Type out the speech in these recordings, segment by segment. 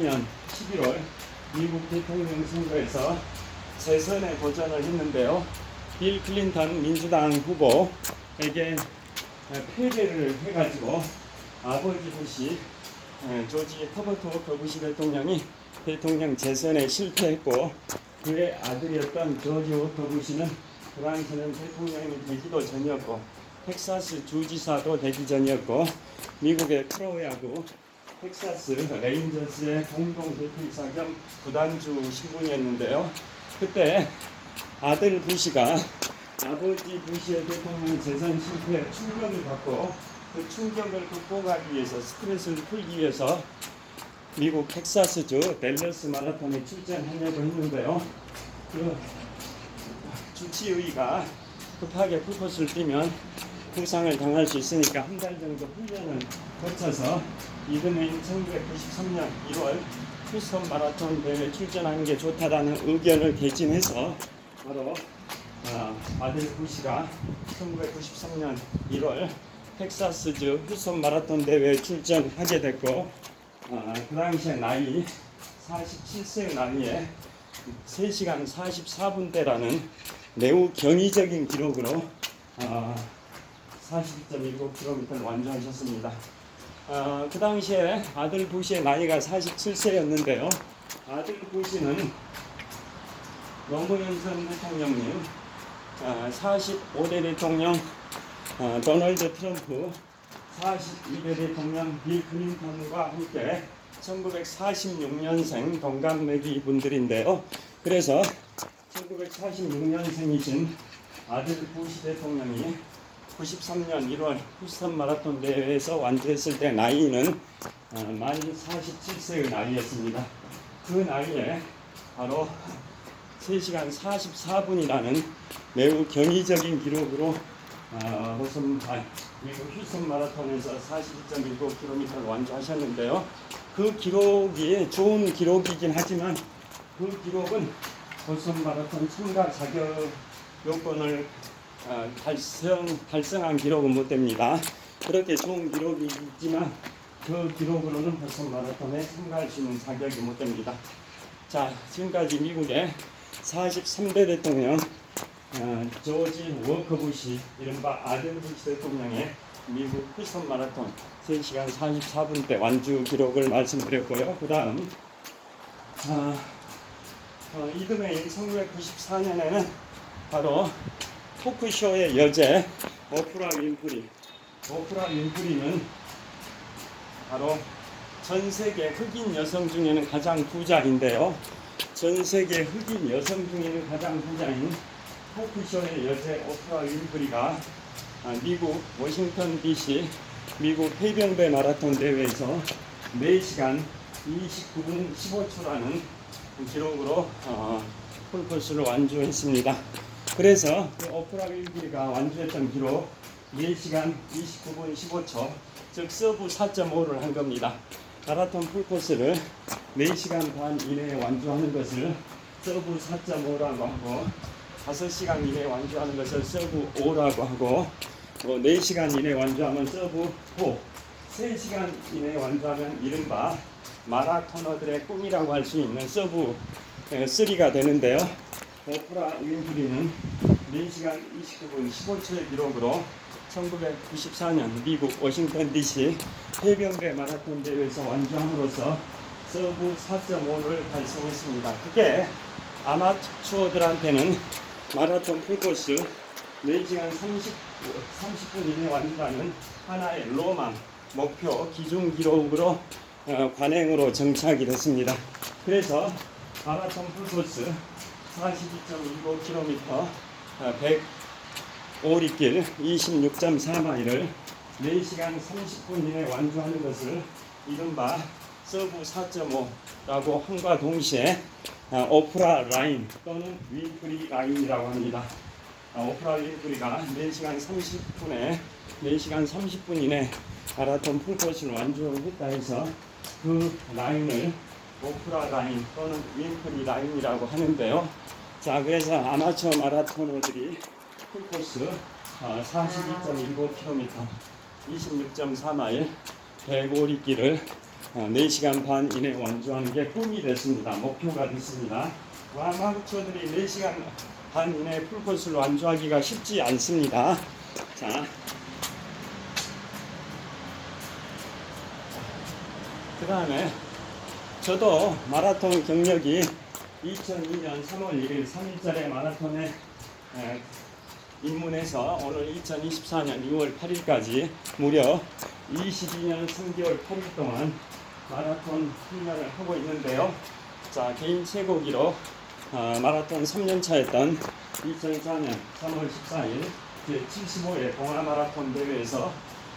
2020년 11월 미국 대통령 선거에서 재선에 도전을 했는데요. 빌 클린턴 민주당 후보에게 패배를 해가지고 아버지 부시 조지 허버트 워커 부시 대통령이 대통령 재선에 실패했고, 그의 아들이었던 조지 워커 부시는 그 당시는 대통령이 되기도 전이었고 텍사스 주지사도 되기 전이었고 미국의 프로야구 텍사스 레인저스의 공동 대표이사 겸 구단주 신분이었는데요. 그때 아들 부시가 아버지 부시의 대통령 재선 실패에 충격을 받고 그 충격을 극복하기 위해서 스트레스를 풀기 위해서 미국 텍사스주 댈러스 마라톤에 출전하려고 했는데요. 그 주치의가 급하게 풀코스를 뛰면 부상을 당할 수 있으니까 한 달 정도 훈련을 거쳐서 이듬해인 1993년 1월 휴스턴 마라톤 대회에 출전하는 게 좋다라는 의견을 개진해서 바로 아들 부시가 1993년 1월 텍사스주 휴스턴 마라톤 대회에 출전하게 됐고, 그 당시에 나이 47세의 나이에 3시간 44분대라는 매우 경이적인 기록으로 42.19km를 완주하셨습니다. 그 당시에 아들 부시의 나이가 47세였는데요. 아들 부시는 노무현 전 대통령님, 45대 대통령 도널드 트럼프, 42대 대통령 빌 클린턴과 함께 1946년생 동갑내기 분들인데요. 그래서 1946년생이신 아들 부시 대통령이 93년 1월 휴스턴 마라톤 대회에서 완주했을 때 나이는 만 47세의 나이였습니다. 그 나이에 바로 3시간 44분이라는 매우 경이적인 기록으로 미국 휴스턴 마라톤에서 42.19km를 완주하셨는데요. 그 기록이 좋은 기록이긴 하지만 그 기록은 보스턴 마라톤 참가 자격 요건을 달성한 기록은 못 됩니다. 그렇게 좋은 기록이지만 그 기록으로는 보스턴 마라톤에 참가할 수 있는 자격이 못 됩니다. 자, 지금까지 미국의 43대 대통령 조지 워커 부시, 이른바 아들 부시 대통령의 미국 휴스턴 마라톤 3시간 44분대 완주 기록을 말씀드렸고요. 그 다음 이듬해인 1994년에는 바로 토크쇼의 여제 오프라 윈프리는 바로 전 세계 흑인 여성 중에는 가장 부자인데요. 전 세계 흑인 여성 중에는 가장 부자인 토크쇼의 여제 오프라 윈프리가 미국 워싱턴 DC 미국 해병대 마라톤 대회에서 4시간 29분 15초라는 기록으로 풀코스를 완주했습니다. 그래서 그 오프라 윈프리가 완주했던 기록 4시간 29분 15초, 즉 서브 4.5를 한 겁니다. 마라톤 풀코스를 4시간 반 이내에 완주하는 것을 서브 4.5라고 하고, 5시간 이내에 완주하는 것을 서브 5라고 하고, 4시간 이내에 완주하면 서브 4, 3시간 이내에 완주하면 이른바 마라토너들의 꿈이라고 할 수 있는 서브 3가 되는데요. 오프라 윈프리는 4시간 29분 15초의 기록으로 1994년 미국 워싱턴 DC 해병대 마라톤 대회에서 완주함으로써 서브 4.5를 달성했습니다. 그게 아마추어들한테는 마라톤 풀코스 4시간 30분 이내 완주하는 하나의 로망, 목표, 기준 기록으로 관행으로 정착이 됐습니다. 그래서 마라톤 풀코스 42.25km 100오리길 26.4마일을 4시간 30분 이내 완주하는 것을 이른바 서브 4.5라고 함과 동시에 오프라 라인 또는 윈프리 라인이라고 합니다. 오프라 윈프리가 4시간 30분 이내 마라톤 풀코스를 완주했다 해서 그 라인을 오프라 라인 또는 윈프리 라인이라고 하는데요. 자, 그래서 아마추어 마라토너들이 풀코스 42.19km 26.4마일 105리길을 4시간 반 이내 완주하는 게 꿈이 됐습니다. 목표가 됐습니다. 아마추어들이 4시간 반 이내 풀코스를 완주하기가 쉽지 않습니다. 자, 그 다음에 저도 마라톤 경력이 2002년 3월 1일 3일절에 마라톤에 입문해서 오늘 2024년 2월 8일까지 무려 22년 3개월 8일 동안 마라톤 훈련을 하고 있는데요. 자, 개인 최고 기록 마라톤 3년차였던 2004년 3월 14일 제75회 동아마라톤 대회에서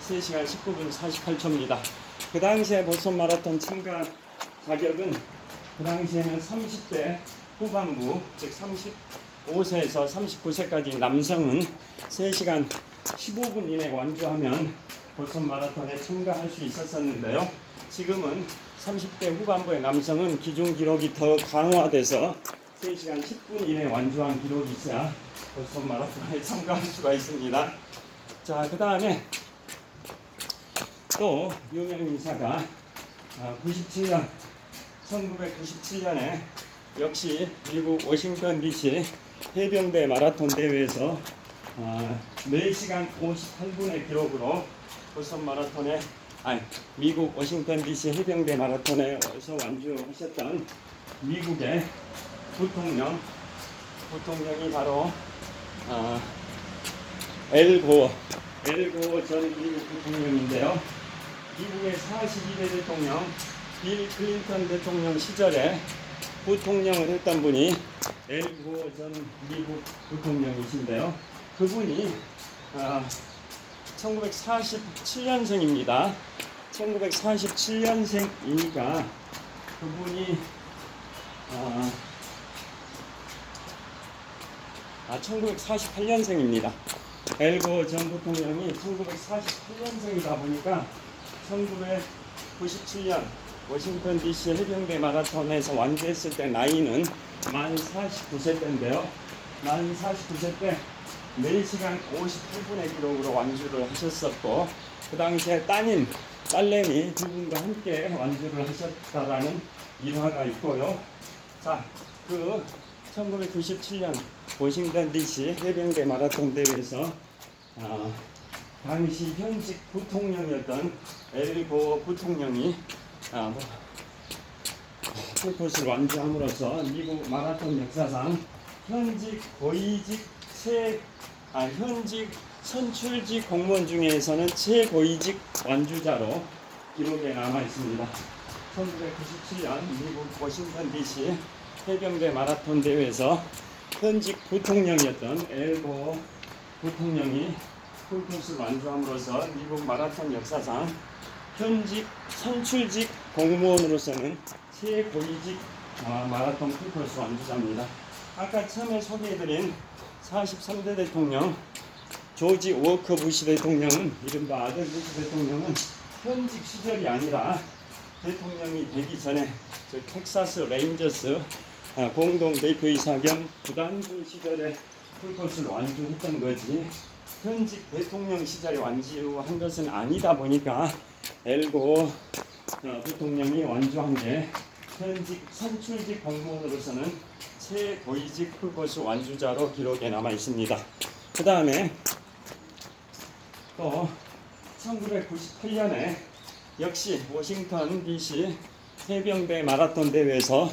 3시간 19분 48초입니다. 그 당시에 보스턴 마라톤 참가 자격은 그 당시에는 30대 후반부, 즉 35세에서 39세까지 남성은 3시간 15분 이내 완주하면 보스턴 마라톤에 참가할 수 있었었는데요. 지금은 30대 후반부의 남성은 기존 기록이 더 강화돼서 3시간 10분 이내 완주한 기록이 있어야 보스턴 마라톤에 참가할 수가 있습니다. 자, 그 다음에 또 유명 인사가 1997년에 역시 미국 워싱턴 DC 해병대 마라톤 대회에서 4시간 58분의 기록으로 보스턴 마라톤에 미국 워싱턴 DC 해병대 마라톤에서 완주하셨던 미국의 부통령이 바로 엘고 전 미국 부통령인데요. 미국의 42대 대통령 빌 클린턴 대통령 시절에 부통령을 했던 분이 엘고 전 미국 부통령이신데요. 그분이 1947년생입니다. 1947년생이니까 그분이 1948년생입니다. 엘고 전 부통령이 1948년생이다 보니까 1997년 워싱턴 DC 해병대 마라톤에서 완주했을 때 나이는 만 49세 때인데요. 만 49세 때 4시간 58분의 기록으로 완주를 하셨었고, 그 당시에 딸내미 두 분과 함께 완주를 하셨다라는 일화가 있고요. 자, 그 1997년 워싱턴 DC 해병대 마라톤 대회에서 당시 현직 부통령이었던 엘고 부통령이 풀코스를 완주함으로써 미국 마라톤 역사상 현직 선출직 공무원 중에서는 최고위직 완주자로 기록에 남아 있습니다. 1997년 미국 워싱턴 DC 해병대 마라톤 대회에서 현직 부통령이었던 엘고 부통령이 풀코스를 완주함으로써 미국 마라톤 역사상 현직 선출직 공무원으로서는 최고위직 마라톤 풀코스 완주자입니다. 아까 처음에 소개해드린 43대 대통령 조지 워커 부시 대통령은, 이른바 아들 부시 대통령은 현직 시절이 아니라 대통령이 되기 전에 텍사스 레인저스 공동 대표이사 겸 구단주 시절에 풀코스를 완주했던 거지, 현직 대통령 시절에 완주한 것은 아니다 보니까 엘고 부통령이 완주한 게 현직 선출직 공무원으로서는 최고위직 풀코스 완주자로 기록에 남아 있습니다. 그 다음에 또 1998년에 역시 워싱턴 DC 해병대 마라톤 대회에서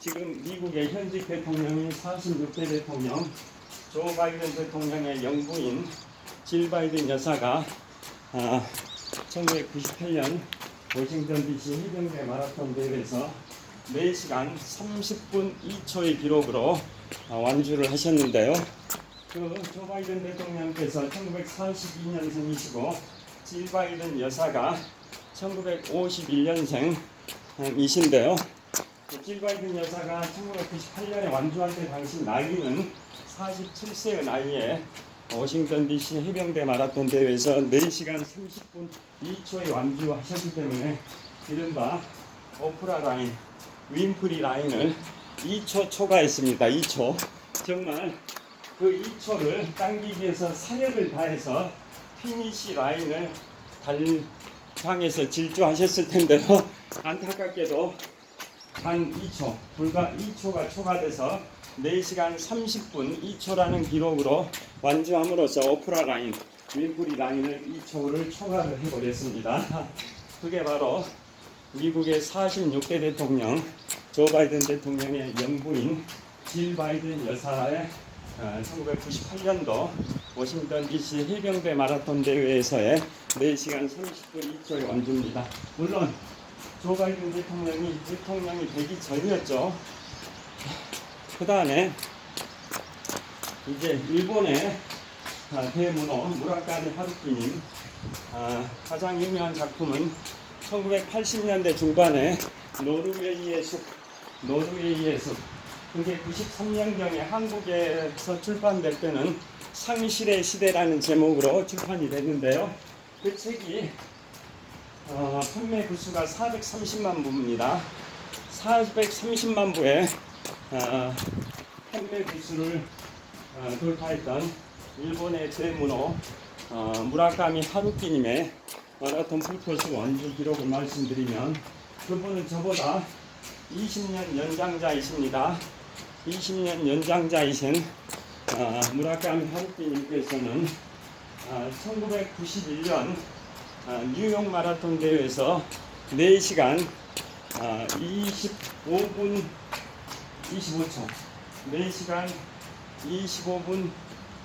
지금 미국의 현직 대통령인 46대 대통령 조 바이든 대통령의 영부인 질 바이든 여사가 1998년 워싱턴 DC 해병대 마라톤 대회에서 4시간 30분 2초의 기록으로 완주를 하셨는데요. 그 조 바이든 대통령께서 1942년생이시고 질 바이든 여사가 1951년생이신데요. 질 바이든 여사가 1998년에 완주할 때 당시 나이는 47세의 나이에 워싱턴 DC 해병대 마라톤 대회에서 4시간 30분 2초에 완주하셨기 때문에 이른바 오프라 라인, 윈프리 라인을 2초 초과했습니다. 2초. 정말 그 2초를 당기기 위해서 사력을 다해서 피니시 라인을 향해서 질주하셨을 텐데요. 안타깝게도 단 2초, 불과 2초가 초과돼서 4시간 30분 2초라는 기록으로 완주함으로써 오프라 라인, 윌부리 라인을 2초를 초과를 해버렸습니다. 그게 바로 미국의 46대 대통령 조 바이든 대통령의 영부인 질 바이든 여사의 1998년도 워싱턴 DC 해병대 마라톤 대회에서의 4시간 30분 2초의 완주입니다. 물론 조 바이든 대통령이 되기 전이었죠. 그 다음에 이제 일본의 대문호 무라카미 하루키님, 가장 유명한 작품은 1980년대 중반에 노르웨이의 숲, 그게 93년경에 한국에서 출판될 때는 상실의 시대라는 제목으로 출판이 됐는데요. 그 책이 판매 부수가 430만 부입니다. 430만 부의 판매 부수를 돌파했던 일본의 대문호 무라카미 하루키님의 마라톤 풀코스 완주 기록을 말씀드리면, 그분은 저보다 20년 연장자이십니다. 20년 연장자이신 무라카미 하루키님께서는 1991년 뉴욕 마라톤 대회에서 4시간 25분 25초, 4시간 25분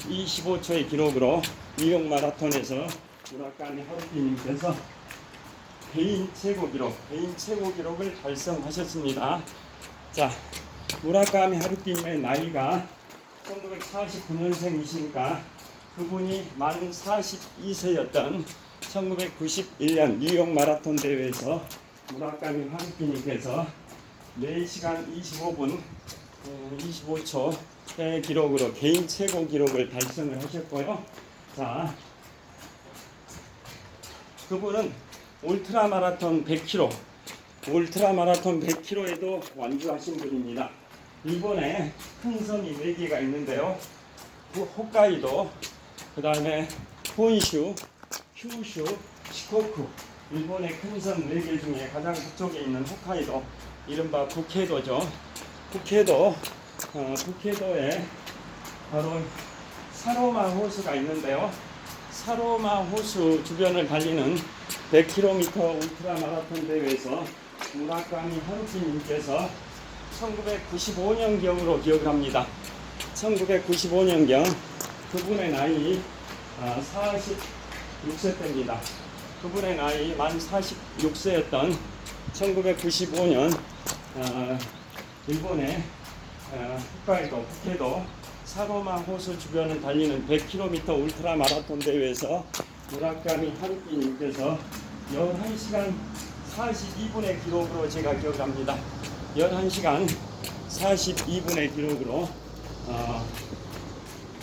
25초의 기록으로 뉴욕 마라톤에서 무라카미 하루키님께서 개인 최고 기록을 달성하셨습니다. 자, 무라카미 하루키님의 나이가 1949년생이시니까 그분이 만 42세였던 1991년 뉴욕 마라톤 대회에서 무라카미 하루키님께서 4시간 25분 25초의 기록으로 개인 최고 기록을 달성을 하셨고요. 자, 그분은 울트라 마라톤 100km에도 완주하신 분입니다. 일본에 큰 섬이 4개가 있는데요. 홋카이도, 그 다음에 혼슈, 큐슈, 시코쿠. 일본의 큰 섬 4개 중에 가장 북쪽에 있는 홋카이도, 이른바 북해도죠. 북해도에 바로 사로마 호수가 있는데요. 사로마 호수 주변을 달리는 100km 울트라 마라톤 대회에서 무라카미 하루키님께서 1995년경으로 기억을 합니다. 1995년경 그분의 나이 46세 때입니다. 그분의 나이 만 46세였던 1995년 일본의 홋카이도 북해도 사로마 호수 주변을 달리는 100km 울트라 마라톤 대회에서 무라카미 하루키님께서 11시간 42분의 기록으로 제가 기억합니다. 11시간 42분의 기록으로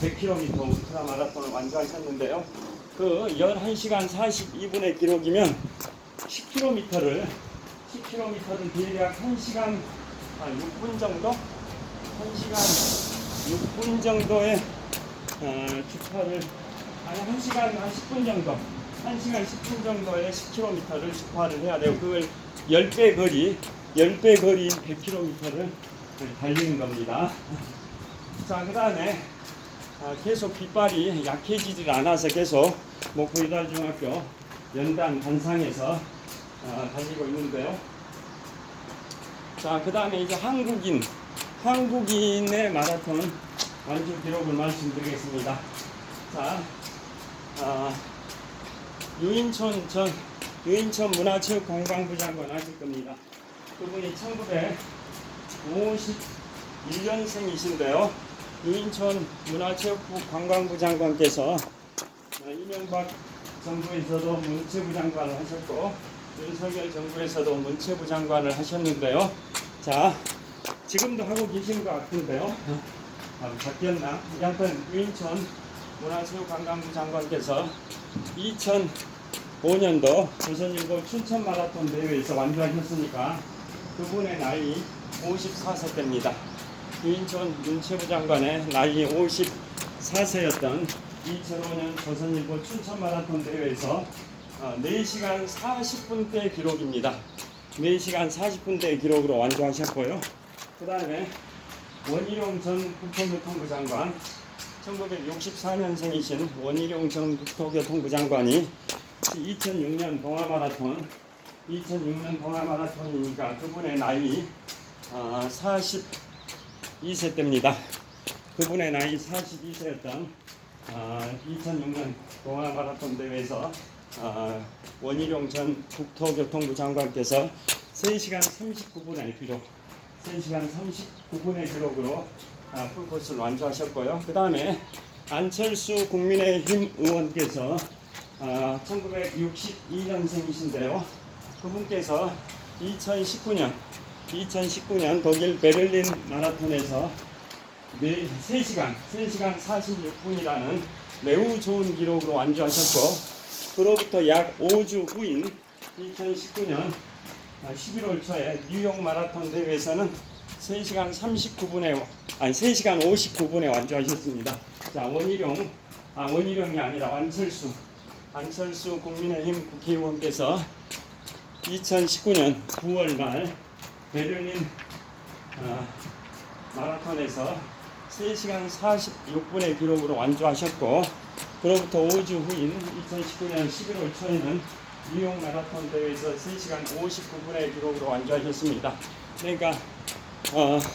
100km 울트라 마라톤을 완주하셨는데요. 그 11시간 42분의 기록이면 10km를 대략 1시간 6분 정도? 1시간 6분 정도의 주파를, 아니 1시간 10분 정도, 1시간 10분 정도의 10km를 주파를 해야 돼요. 그걸 10배 거리인 100km를 달리는 겁니다. 자, 그 다음에 계속 뒷발이 약해지질 않아서 계속 목포이달중학교 연단 단상에서 달리고 있는데요. 자, 그 다음에 이제 한국인의 마라톤 완주 기록을 말씀드리겠습니다. 자, 유인촌 문화체육관광부 장관 아실 겁니다. 그분이 1951년생이신데요. 유인촌 문화체육부 관광부 장관께서 이명박 정부에서도 문체부 장관을 하셨고 윤석열 정부에서도 문체부 장관을 하셨는데요. 자, 지금도 하고 계신 것 같은데요. 바뀌었나? 하여튼 유인촌 문화체육관광부 장관께서 2005년도 조선일보 춘천 마라톤 대회에서 완주하셨으니까 그분의 나이 54세 때입니다. 유인촌 문체부 장관의 나이 54세였던 2005년 조선일보 춘천 마라톤 대회에서 4시간 40분대 기록입니다. 4시간 40분대 기록으로 완주하셨고요. 그 다음에 원희룡 전 국토교통부 장관, 1964년생이신 원희룡 전 국토교통부 장관이 2006년 동아마라톤이니까 그분의 나이 42세 때입니다. 그분의 나이 42세였던 2006년 동아마라톤 대회에서 원희룡 전 국토교통부 장관께서 3시간 39분의 기록, 3시간 39분의 기록으로 풀코스를 완주하셨고요. 그 다음에 안철수 국민의힘 의원께서 1962년생이신데요. 그분께서 2019년 독일 베를린 마라톤에서 3시간 46분이라는 매우 좋은 기록으로 완주하셨고, 그로부터 약 5주 후인 2019년 11월 초에 뉴욕 마라톤 대회에서는 3시간 59분에 완주하셨습니다. 자, 원희룡이 아니라 안철수 국민의힘 국회의원께서 2019년 9월 말 베를린 마라톤에서 3시간 46분의 기록으로 완주하셨고, 그로부터 5주 후인 2019년 11월 초에는 뉴욕 마라톤 대회에서 3시간 59분의 기록으로 완주하셨습니다. 그러니까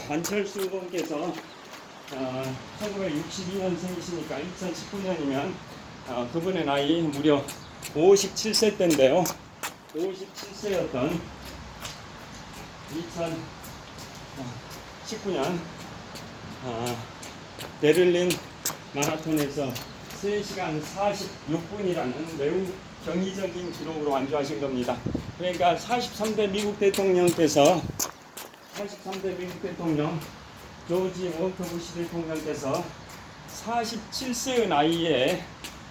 안철수 의원께서 1962년생이시니까 2019년이면 그분의 나이 무려 57세 때인데요. 57세였던 2019년 베를린 마라톤에서 3시간 46분이라는 매우 경이적인 기록으로 완주하신 겁니다. 그러니까 43대 미국 대통령 조지 워커 부시 대통령께서 47세의 나이에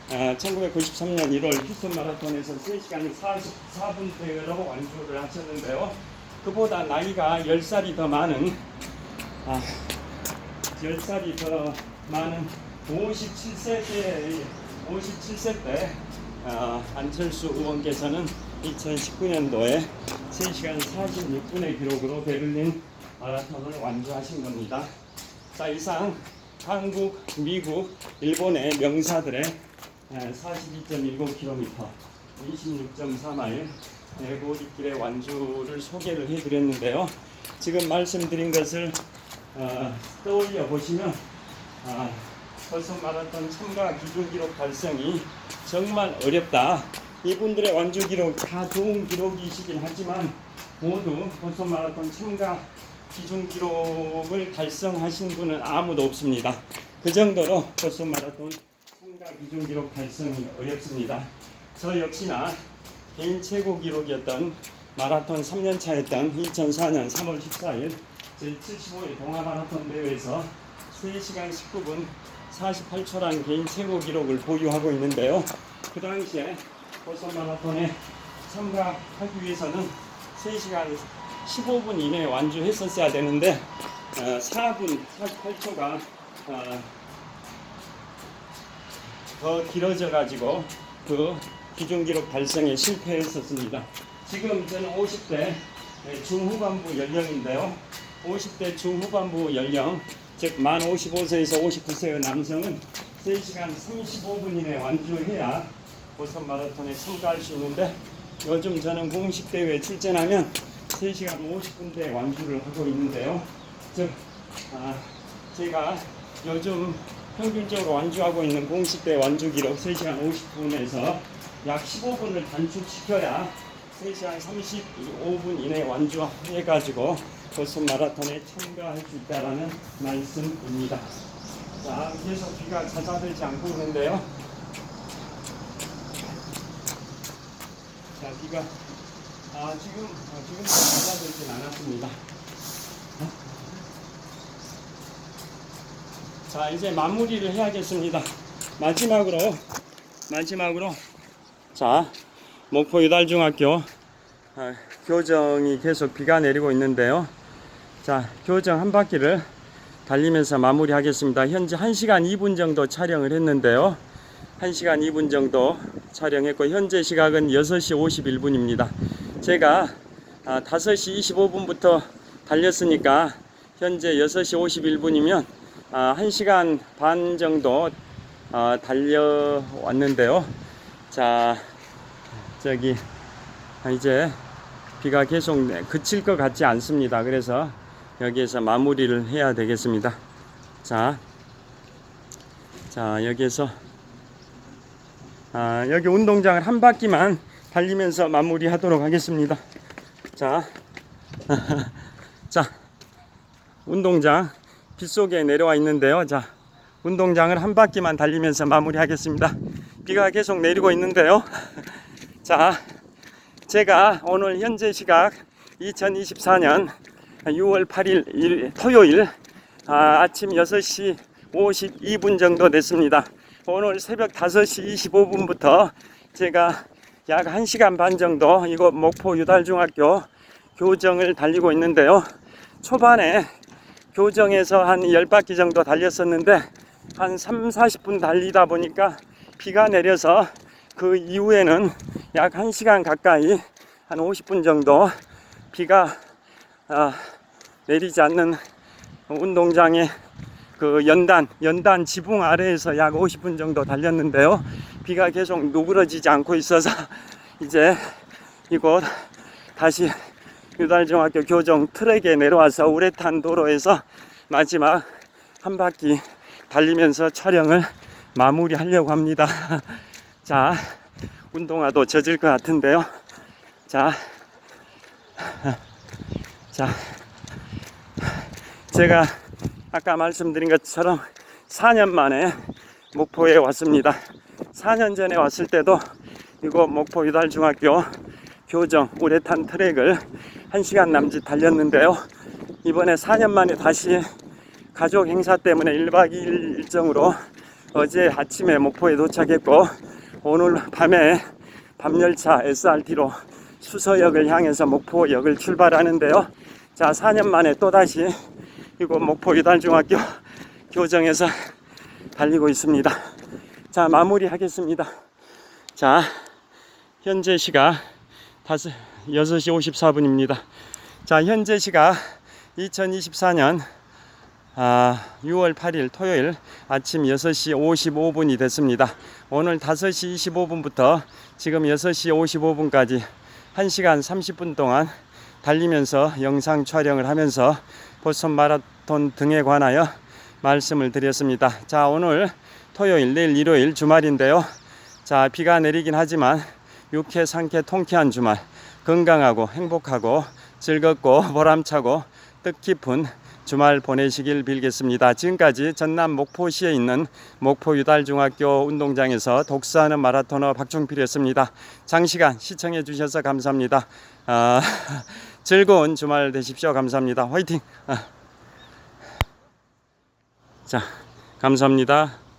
1993년 1월 휴스턴 마라톤에서 3시간 44분대로 완주를 하셨는데요. 그보다 나이가 10살이 더 많은 57세 때 안철수 의원께서는 2019년도에 3시간 46분의 기록으로 베를린 마라톤을 완주하신 겁니다. 자, 이상 한국, 미국, 일본의 명사들의 42.19km, 26.4마일 대고리길의 완주를 소개를 해드렸는데요. 지금 말씀드린 것을 떠올려 보시면 버슨 마라톤 참가 기준 기록 달성이 정말 어렵다. 이분들의 완주 기록 다 좋은 기록이시긴 하지만 모두 버슨 마라톤 참가 기준 기록을 달성하신 분은 아무도 없습니다. 그 정도로 버슨 마라톤 참가 기준 기록 달성이 어렵습니다. 저 역시나 개인 최고 기록이었던 마라톤 3년차였던 2004년 3월 14일 제75회 동아마라톤 대회에서 3시간 19분 48초라는 개인 최고 기록을 보유하고 있는데요. 그 당시에 버슨 마라톤에 참가하기 위해서는 3시간 15분 이내에 완주했었어야 되는데 4분 48초가 더 길어져 가지고 그 기준 기록 달성에 실패했었습니다. 지금 저는 50대 중후반부 연령인데요. 50대 중후반부 연령, 즉 만 55세에서 59세의 남성은 3시간 35분 이내에 완주해야 버슨 마라톤에 참가할 수 있는데, 요즘 저는 공식 대회에 출전하면 3시간 50분대에 완주를 하고 있는데요. 즉 제가 요즘 평균적으로 완주하고 있는 공식 대회 완주 기록 3시간 50분에서 약 15분을 단축시켜야 3시간 35분 이내에 완주해가지고 버슨 마라톤에 참가할 수 있다는 말씀입니다. 자, 계속 비가 잦아들지 않고 있는데요. 자, 비가 지금 잦아들진 않았습니다. 자, 이제 마무리를 해야겠습니다. 마지막으로 자, 목포 유달중학교 교정이 계속 비가 내리고 있는데요. 자, 교정 한 바퀴를 달리면서 마무리하겠습니다. 현재 1시간 2분 정도 촬영을 했는데요. 1시간 2분 정도 촬영했고 현재 시각은 6시 51분입니다. 제가 5시 25분부터 달렸으니까 현재 6시 51분이면 1시간 반 정도 달려왔는데요. 자, 저기 이제 비가 계속 그칠 것 같지 않습니다. 그래서 여기에서 마무리를 해야 되겠습니다. 자, 여기에서 여기 운동장을 한 바퀴만 달리면서 마무리 하도록 하겠습니다. 자, 자, 운동장 빗속에 내려와 있는데요. 자, 운동장을 한 바퀴만 달리면서 마무리 하겠습니다. 비가 계속 내리고 있는데요. 자, 제가 오늘 현재 시각 2024년 6월 8일 토요일 아침 6시 52분 정도 됐습니다. 오늘 새벽 5시 25분부터 제가 약 1시간 반 정도 이곳 목포 유달중학교 교정을 달리고 있는데요. 초반에 교정에서 한 10바퀴 정도 달렸었는데 한 3-40분 달리다 보니까 비가 내려서 그 이후에는 약 1시간 가까이 한 50분 정도 비가 내리지 않는 운동장의 그 연단 지붕 아래에서 약 50분 정도 달렸는데요. 비가 계속 누그러지지 않고 있어서 이제 이곳 다시 유달중학교 교정 트랙에 내려와서 우레탄 도로에서 마지막 한 바퀴 달리면서 촬영을 마무리하려고 합니다. 자, 운동화도 젖을 것 같은데요. 자, 제가 아까 말씀드린 것처럼 4년 만에 목포에 왔습니다. 4년 전에 왔을 때도 이곳 목포 유달중학교 교정 우레탄 트랙을 1시간 남짓 달렸는데요. 이번에 4년 만에 다시 가족 행사 때문에 1박 2일 일정으로 어제 아침에 목포에 도착했고 오늘 밤에 밤열차 SRT로 수서역을 향해서 목포역을 출발하는데요. 자, 4년 만에 또다시 이곳 목포 유달중학교 교정에서 달리고 있습니다. 자, 마무리 하겠습니다. 자, 현재 시각 6시 54분입니다. 자, 현재 시각 2024년 6월 8일 토요일 아침 6시 55분이 됐습니다. 오늘 5시 25분부터 지금 6시 55분까지 1시간 30분 동안 달리면서 영상 촬영을 하면서 보스턴 마라톤 등에 관하여 말씀을 드렸습니다. 자, 오늘 토요일, 내일 일요일 주말인데요. 자, 비가 내리긴 하지만 유쾌, 상쾌, 통쾌한 주말, 건강하고 행복하고 즐겁고 보람차고 뜻깊은 주말 보내시길 빌겠습니다. 지금까지 전남 목포시에 있는 목포 유달중학교 운동장에서 독서하는 마라토너 박종필이었습니다. 장시간 시청해 주셔서 감사합니다. 즐거운 주말 되십시오. 감사합니다. 화이팅! 자, 감사합니다.